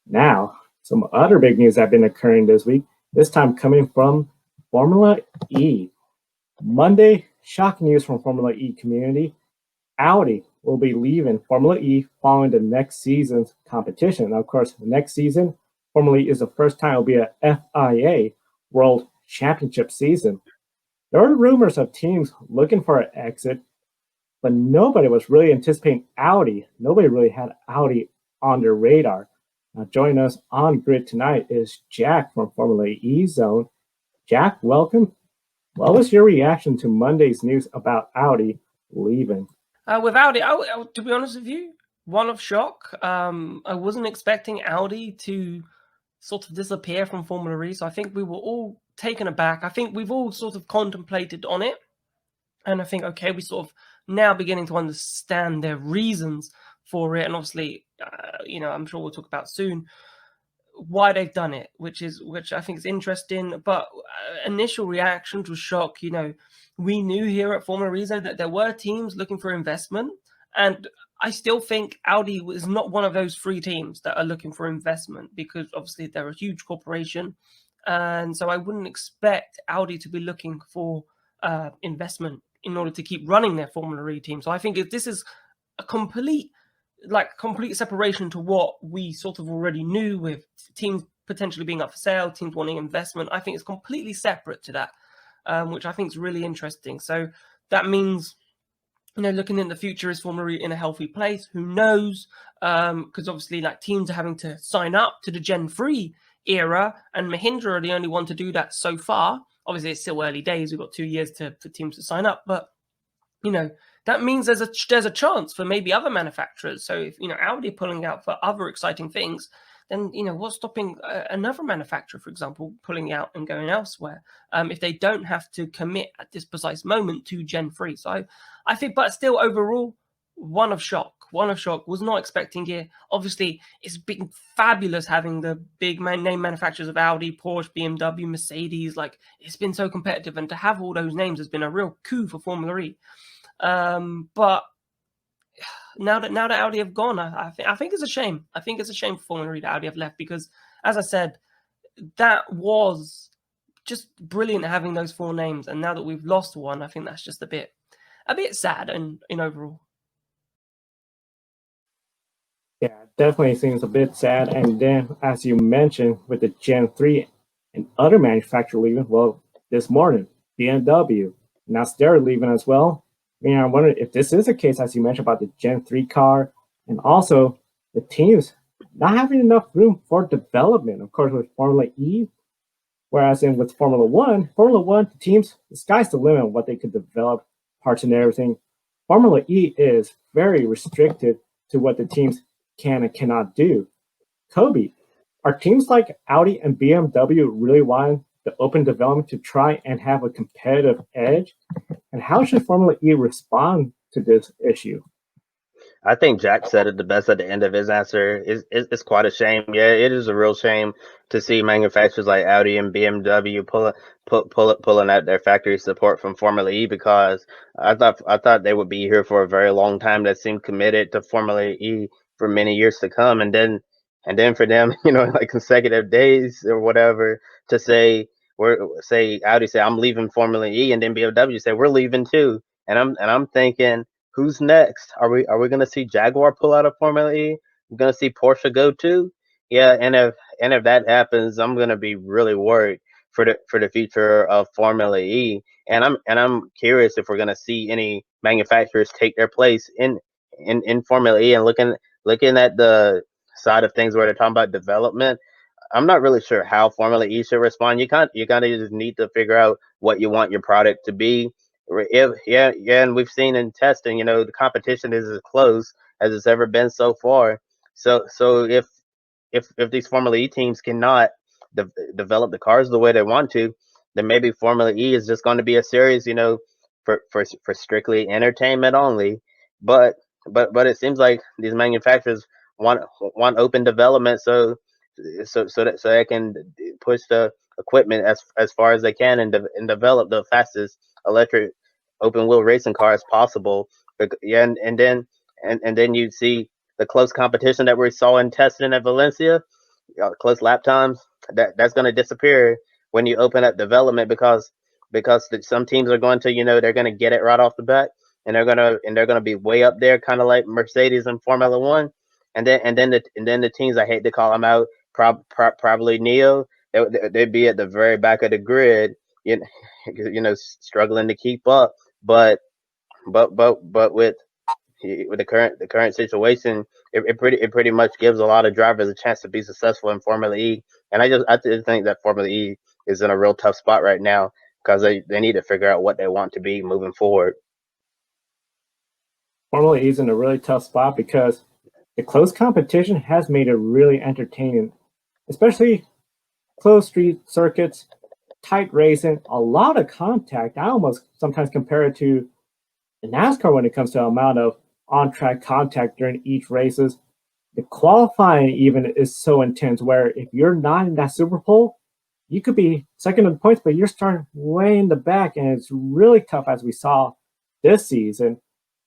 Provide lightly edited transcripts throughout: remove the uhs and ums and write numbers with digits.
Now, some other big news that have been occurring this week, this time coming from Formula E. Monday, shocking news from Formula E community. Audi will be leaving Formula E following the next season's competition. Now, of course, the next season, Formula E is the first time it will be a FIA World Championship season. There are rumors of teams looking for an exit, but nobody was really anticipating Audi. Nobody really had Audi on their radar. Now, joining us on grid tonight is Jack from Formula E Zone. Jack, welcome. What was your reaction to Monday's news about Audi leaving? With Audi, to be honest with you, one of shock. I wasn't expecting Audi to sort of disappear from Formula E, so I think we were all taken aback. I think we've all sort of contemplated on it, and I think, okay, we sort of now beginning to understand their reasons for it, and obviously, I'm sure we'll talk about soon why they've done it, which I think is interesting. But initial reactions was shock. We knew here at Formula E that there were teams looking for investment, and I still think Audi is not one of those three teams that are looking for investment, because obviously they're a huge corporation, and so I wouldn't expect Audi to be looking for investment in order to keep running their Formula E team. So I think if this is a complete separation to what we sort of already knew, with teams potentially being up for sale, teams wanting investment. I think it's completely separate to that, which I think is really interesting. So that means, looking in the future, is Formula E in a healthy place? Who knows? Because obviously, teams are having to sign up to the Gen 3 era, and Mahindra are the only one to do that so far. Obviously, it's still early days. We've got 2 years for teams to sign up, but that means there's a chance for maybe other manufacturers. So if Audi pulling out for other exciting things, then what's stopping another manufacturer, for example, pulling out and going elsewhere, if they don't have to commit at this precise moment to Gen 3. So I think, but still overall, one of shock. Was not expecting it. Obviously, it's been fabulous having the big name manufacturers of Audi, Porsche, BMW, Mercedes. It's been so competitive, and to have all those names has been a real coup for Formula E. But now that Audi have gone, I think it's a shame. I think it's a shame for Formula E that Audi have left, because, as I said, that was just brilliant having those four names, and now that we've lost one, I think that's just a bit sad in overall. Yeah, definitely seems a bit sad. And then, as you mentioned, with the Gen 3 and other manufacturers leaving, well, this morning, BMW, now they're leaving as well. I wonder if this is a case, as you mentioned, about the Gen 3 car, and also the teams not having enough room for development. Of course, with Formula E, whereas with Formula One, the teams, the sky's the limit on what they could develop, parts and everything. Formula E is very restricted to what the teams can and cannot do. Kobe, are teams like Audi and BMW really wanting the open development to try and have a competitive edge? And how should Formula E respond to this issue? I think Jack said it the best at the end of his answer. It's quite a shame. Yeah, it is a real shame to see manufacturers like Audi and BMW pulling out their factory support from Formula E, because I thought they would be here for a very long time. That seemed committed to Formula E for many years to come, and then for them, like consecutive days or whatever, to say Audi say I'm leaving Formula E, and then BMW say we're leaving too, and I'm thinking, who's next? Are we going to see Jaguar pull out of Formula E? We're going to see Porsche go too? Yeah, and if that happens, I'm going to be really worried for the future of Formula E. And I'm curious if we're going to see any manufacturers take their place in Formula E. And looking at the side of things where they're talking about development, I'm not really sure how Formula E should respond. You kind of just need to figure out what you want your product to be. And we've seen in testing, the competition is as close as it's ever been so far. So if these Formula E teams cannot develop the cars the way they want to, then maybe Formula E is just going to be a series, for strictly entertainment only. But it seems like these manufacturers want open development, so that they can push the equipment as far as they can, and develop the fastest electric open wheel racing car as possible. Yeah, and then you see the close competition that we saw in testing at Valencia. close lap times, that's going to disappear when you open up development because some teams are going to, they're going to get it right off the bat, and they're going to be way up there, kind of like Mercedes in Formula One, and then the teams, I hate to call them out, probably Neo, they'd be at the very back of the grid, struggling to keep up, but with the current situation, it pretty much gives a lot of drivers a chance to be successful in Formula E. And I just think that Formula E is in a real tough spot right now because they need to figure out what they want to be moving forward. Formula E is in a really tough spot because the close competition has made it really entertaining, especially closed street circuits, tight racing, a lot of contact. I almost sometimes compare it to NASCAR when it comes to the amount of on-track contact during each races. The qualifying even is so intense where if you're not in that Super Pole, you could be second in the points, but you're starting way in the back, and it's really tough as we saw this season.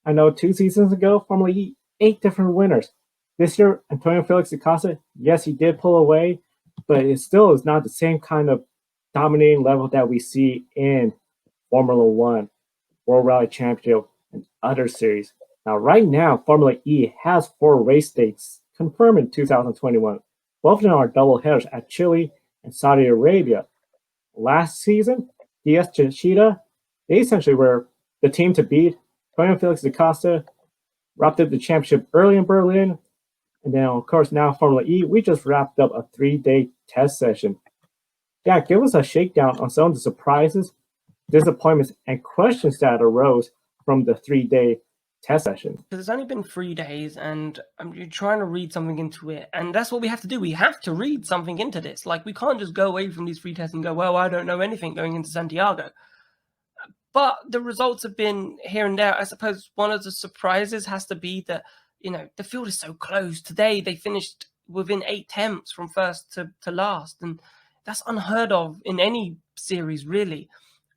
I know 2 seasons ago, Formula E, 8 different winners. This year, Antonio Felix da Costa, yes, he did pull away, but it still is not the same kind of dominating level that we see in Formula One, World Rally Championship, and other series. Now, right now, Formula E has 4 race dates confirmed in 2021. Both of them are double headers at Chile and Saudi Arabia. Last season, DS Chishida, they essentially were the team to beat. Antonio Felix da Costa wrapped up the championship early in Berlin. And then, of course, now Formula E, we just wrapped up a 3-day test session. Yeah, give us a shakedown on some of the surprises, disappointments, and questions that arose from the 3-day test session. Because it's only been 3 days, and you're trying to read something into it, and that's what we have to do. We have to read something into this. Like, we can't just go away from these 3 tests and go, well, I don't know anything going into Santiago. But the results have been here and there. I suppose one of the surprises has to be that, the field is so close. Today, they finished within 8 tenths from first to last, and that's unheard of in any series, really.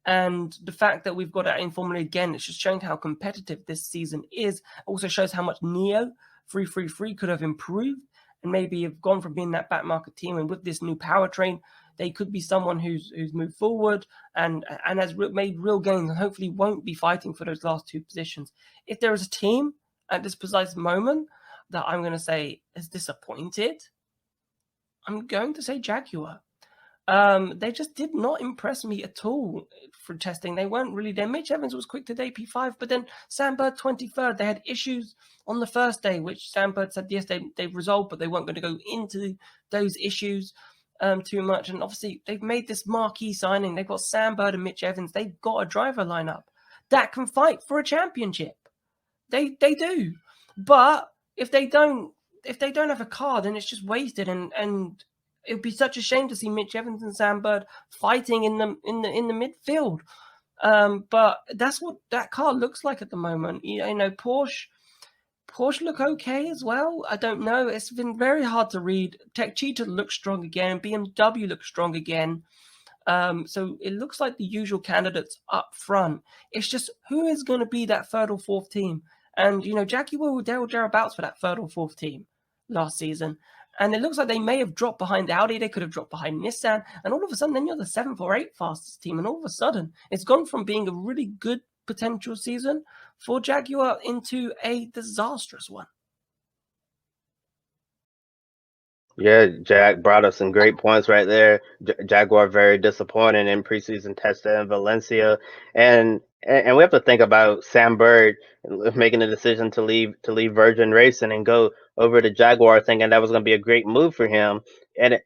And the fact that we've got that in Formula again, it's just showing how competitive this season is. Also shows how much Neo 333 could have improved and maybe have gone from being that back market team. And with this new powertrain, they could be someone who's moved forward and has made real gains and hopefully won't be fighting for those last 2 positions. If there is a team at this precise moment that I'm going to say is disappointed, I'm going to say Jaguar. They just did not impress me at all for testing. They weren't really there. Mitch Evans was quick today, P5, but then Sam Bird 23rd. They had issues on the first day, which Sam Bird said, yes, they've resolved, but they weren't going to go into those issues too much. And obviously, they've made this marquee signing. They've got Sam Bird and Mitch Evans. They've got a driver lineup that can fight for a championship. They do. But if they don't have a car, then it's just wasted. And it would be such a shame to see Mitch Evans and Sam Bird fighting in the midfield. But that's what that car looks like at the moment. Porsche look okay as well. I don't know. It's been very hard to read. Tech Cheetah looks strong again. BMW looks strong again. So it looks like the usual candidates up front. It's just who is going to be that 3rd or 4th team? And, Jaguar were thereabouts for that 3rd or 4th team last season. And it looks like they may have dropped behind Audi. They could have dropped behind Nissan. And all of a sudden, then you're the 7th or 8th fastest team. And all of a sudden, it's gone from being a really good potential season for Jaguar into a disastrous one. Yeah, Jack brought up some great points right there. Jaguar very disappointing in preseason testing in Valencia, and we have to think about Sam Bird making the decision to leave Virgin Racing and go over to Jaguar, thinking that was going to be a great move for him. And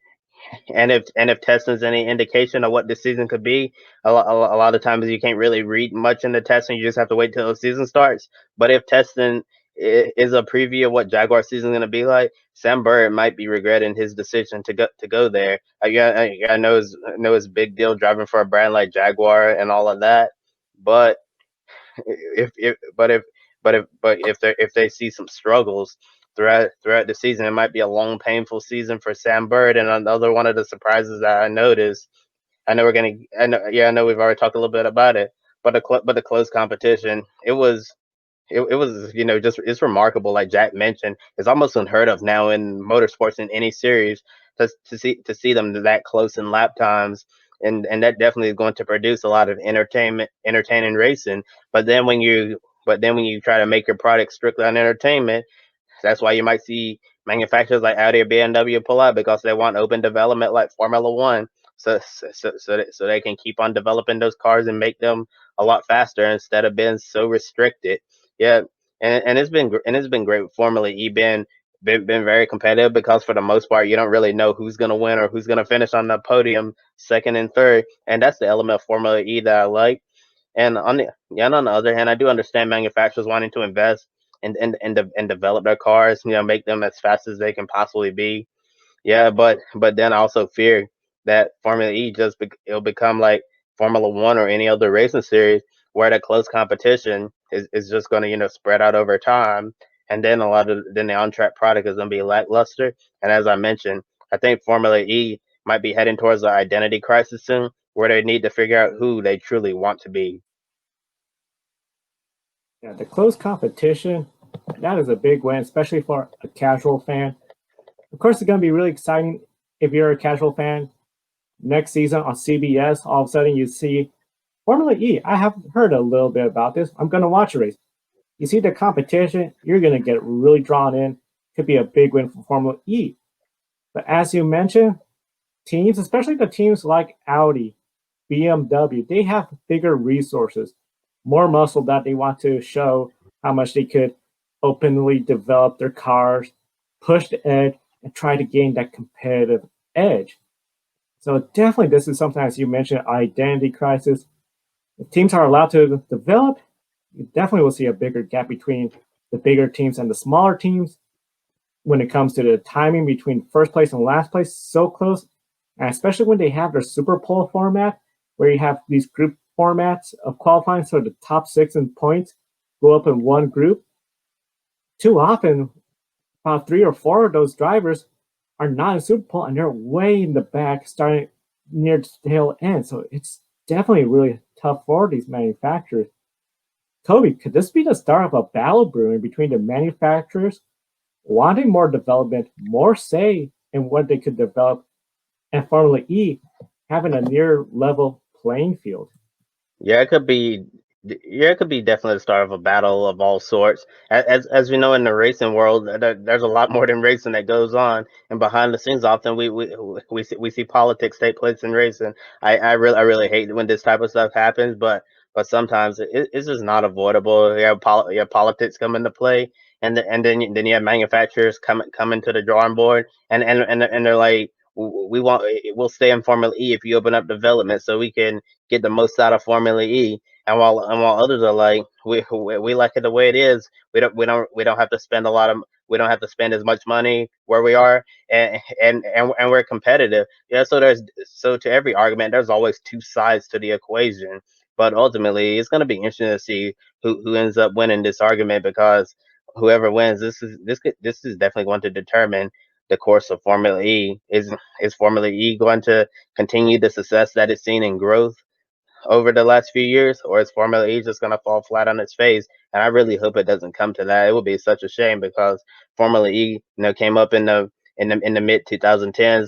if testing's any indication of what this season could be, a lot of times you can't really read much in the testing. You just have to wait till the season starts. But if testing is a preview of what Jaguar season is going to be like, Sam Bird might be regretting his decision to go there. I know it's a big deal driving for a brand like Jaguar and all of that, but if they see some struggles throughout the season, it might be a long, painful season for Sam Bird. And another one of the surprises that I noticed, I know we've already talked a little bit about it, but the close competition, it was it's remarkable. Like Jack mentioned, it's almost unheard of now in motorsports in any series to see them that close in lap times. And that definitely is going to produce a lot of entertaining racing. But then when you try to make your product strictly on entertainment, that's why you might see manufacturers like Audi or BMW pull out, because they want open development like Formula One, so they can keep on developing those cars and make them a lot faster instead of being so restricted. Yeah, and it's been great with Formula E been very competitive, because for the most part you don't really know who's gonna win or who's gonna finish on the podium second and third, and that's the element of Formula E that I like. And on the other hand, I do understand manufacturers wanting to invest and develop their cars, make them as fast as they can possibly be. Yeah, but then I also fear that Formula E it'll become like Formula One or any other racing series, where the close competition is just going to spread out over time, and then the on track product is going to be lackluster. And as I mentioned, I think Formula E might be heading towards an identity crisis soon, where they need to figure out who they truly want to be. Yeah, the close competition, that is a big win, especially for a casual fan. Of course, it's going to be really exciting if you're a casual fan. Next season on CBS, all of a sudden you see Formula E. I have heard a little bit about this. I'm going to watch a race. You see the competition, you're going to get really drawn in. Could be a big win for Formula E. But as you mentioned, teams, especially the teams like Audi, BMW, they have bigger resources, more muscle that they want to show how much they could openly develop their cars, push the edge, and try to gain that competitive edge. So definitely this is something, as you mentioned, identity crisis. If teams are allowed to develop, you definitely will see a bigger gap between the bigger teams and the smaller teams when it comes to the timing between first place and last place, so close. And especially when they have their Super Pole format, where you have these group formats of qualifying, so the top 6 in points go up in one group. Too often, about 3 or 4 of those drivers are not in Super Pole, and they're way in the back, starting near the tail end. So it's definitely really tough for these manufacturers. Kobe, could this be the start of a battle brewing between the manufacturers wanting more development, more say in what they could develop, and Formula E having a near level playing field? Yeah, it could be. Yeah, it could be definitely the start of a battle of all sorts. As we know in the racing world, there's a lot more than racing that goes on, and behind the scenes, often we see politics take place in racing. I really hate when this type of stuff happens, but sometimes it's just not avoidable. You have politics come into play, and then you have manufacturers come into the drawing board, and they're like, we'll stay in Formula E if you open up development, so we can get the most out of Formula E. And while others are like, we like it the way it is. We don't have to spend we don't have to spend as much money where we are, and we're competitive. Yeah. So to every argument, there's always two sides to the equation. But ultimately, it's going to be interesting to see who ends up winning this argument, because whoever wins, this is definitely going to determine the course of Formula E. Is Formula E going to continue the success that it's seen in growth over the last few years, or is Formula E just going to fall flat on its face? And I really hope it doesn't come to that. It would be such a shame, because Formula E, came up in the mid 2010s.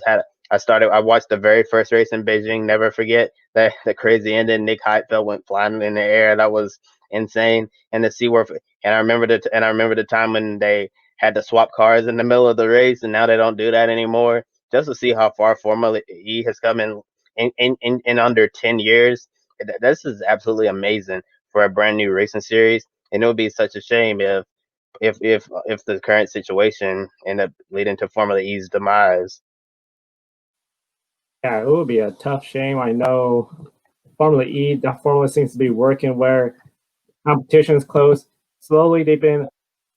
I watched the very first race in Beijing. Never forget that the crazy ending. Nick Heidfeld went flying in the air. That was insane. And to see I remember the time when they had to swap cars in the middle of the race, and now they don't do that anymore. Just to see how far Formula E has come in under 10 years. This is absolutely amazing for a brand new racing series, and it would be such a shame if the current situation ended up leading to Formula E's demise. Yeah, it would be a tough shame. I know Formula E, the formula seems to be working where competition is close. Slowly, they've been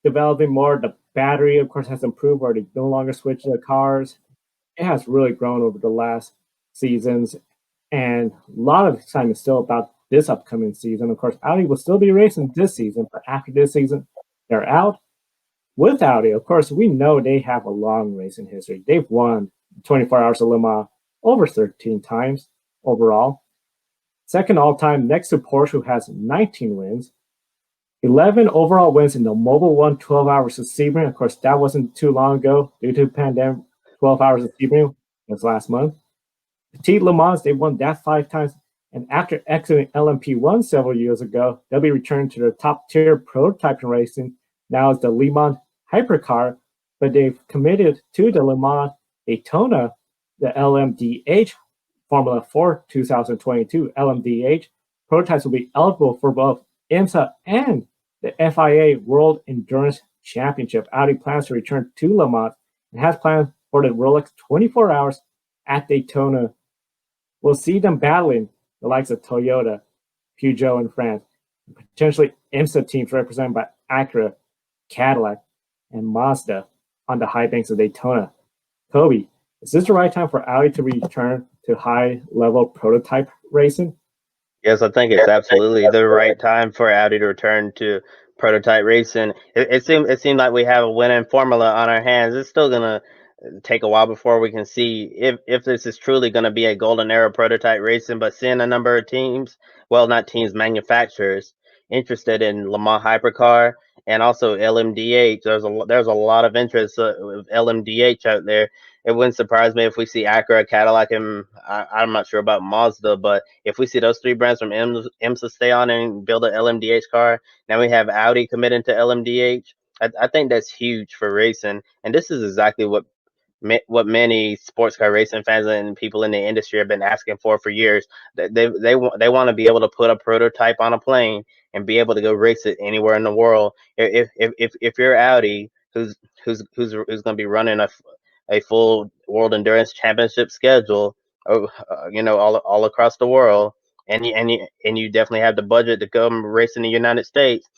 developing more. The battery, of course, has improved where they no longer switch the cars. It has really grown over the last seasons. And a lot of excitement is still about this upcoming season. Of course, Audi will still be racing this season, but after this season, they're out. With Audi, of course, we know they have a long racing history. They've won 24 Hours of Le Mans over 13 times overall. Second all time next to Porsche, who has 19 wins. 11 overall wins in the Mobile One 12 Hours of Sebring. Of course, that wasn't too long ago due to the pandemic. 12 Hours of Sebring That's last month. Petit Le Mans, they won that 5 times. And after exiting LMP1 several years ago, they'll be returning to their top tier prototyping racing. Now it's the Le Mans Hypercar, but they've committed to the Le Mans Daytona, the LMDh Formula 4 2022 LMDh. Prototypes will be eligible for both IMSA and the FIA World Endurance Championship. Audi plans to return to Le Mans and has plans for the Rolex 24 Hours at Daytona. We'll see them battling the likes of Toyota, Peugeot in France, and potentially IMSA teams represented by Acura, Cadillac, and Mazda on the high banks of Daytona. Kobe, is this the right time for Audi to return to high-level prototype racing? Yes, I think it's absolutely the right time for Audi to return to prototype racing. It seemed like we have a winning formula on our hands. It's still gonna take a while before we can see if this is truly going to be a golden era prototype racing. But seeing a number of teams, well, not teams, manufacturers interested in Le Mans Hypercar and also LMDh. There's a lot of interest with LMDh out there. It wouldn't surprise me if we see Acura, Cadillac, and I'm not sure about Mazda, but if we see those 3 brands from IMSA stay on and build an LMDh car, now we have Audi committing to LMDh. I think that's huge for racing, and this is exactly what many sports car racing fans and people in the industry have been asking for years. They want to be able to put a prototype on a plane and be able to go race it anywhere in the world. If you're Audi, who's going to be running a full World Endurance Championship schedule, all across the world, and you definitely have the budget to come race in the United States.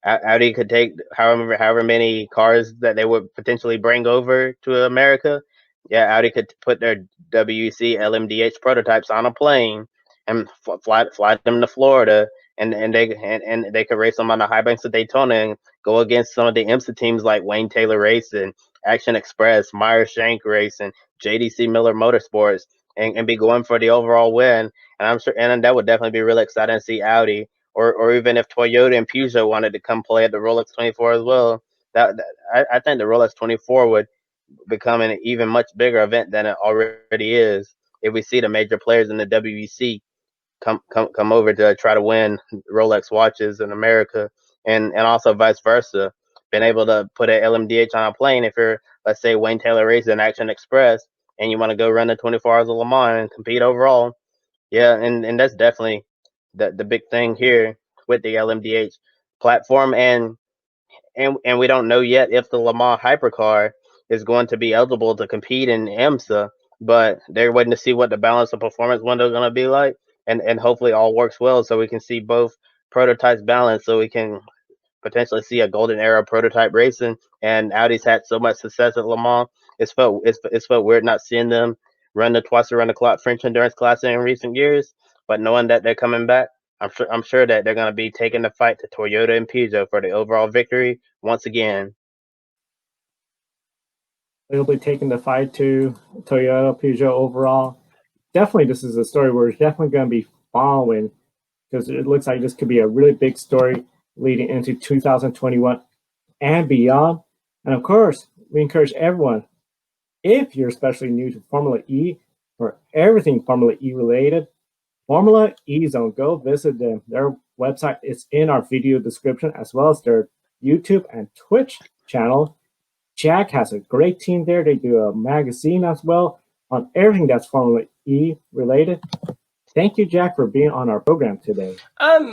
Audi could take however many cars that they would potentially bring over to America. Yeah, Audi could put their WEC LMDh prototypes on a plane and fly them to Florida, and they could race them on the high banks of Daytona and go against some of the IMSA teams like Wayne Taylor Racing, Action Express, Meyer Shank Racing, JDC Miller Motorsports, and be going for the overall win. And I'm sure, and that would definitely be really exciting to see Audi. Or even if Toyota and Peugeot wanted to come play at the Rolex 24 as well, I think the Rolex 24 would become an even much bigger event than it already is if we see the major players in the WEC come over to try to win Rolex watches in America, and also vice versa. Being able to put an LMDh on a plane, if you're, let's say, Wayne Taylor Racing Action Express, and you want to go run the 24 Hours of Le Mans and compete overall, yeah, and that's definitely the big thing here with the LMDh platform, and we don't know yet if the Le Mans Hypercar is going to be eligible to compete in IMSA, but they're waiting to see what the balance of performance window is going to be like, and hopefully all works well so we can see both prototypes balanced, so we can potentially see a golden era prototype racing. And Audi's had so much success at Le Mans, it's felt weird not seeing them run the twice around the clock French Endurance Classic in recent years. But knowing that they're coming back, I'm sure that they're going to be taking the fight to Toyota and Peugeot for the overall victory once again. They'll be taking the fight to Toyota, Peugeot overall. Definitely, this is a story we're definitely going to be following, because it looks like this could be a really big story leading into 2021 and beyond. And of course, we encourage everyone, if you're especially new to Formula E or everything Formula E related, Formula E Zone, go visit them. Their website is in our video description, as well as their YouTube and Twitch channel. Jack has a great team there. They do a magazine as well on everything that's Formula E related. Thank you, Jack, for being on our program today.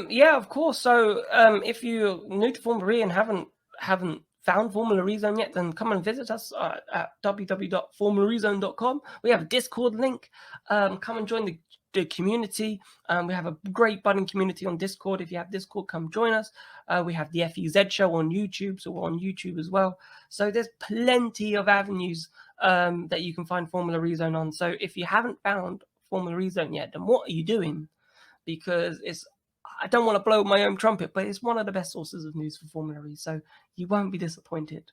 Yeah, of course. So if you're new to Formula E and haven't found Formula E Zone yet, then come and visit us at www.formulaezone.com. We have a Discord link. Come and join the community. We have a great budding community on Discord. If you have Discord, come join us. We have the FEZ show on YouTube, so we're on YouTube as well. So there's plenty of avenues that you can find Formula E Zone on. So if you haven't found Formula E Zone yet, then what are you doing? Because I don't want to blow my own trumpet, but it's one of the best sources of news for Formula E, so you won't be disappointed.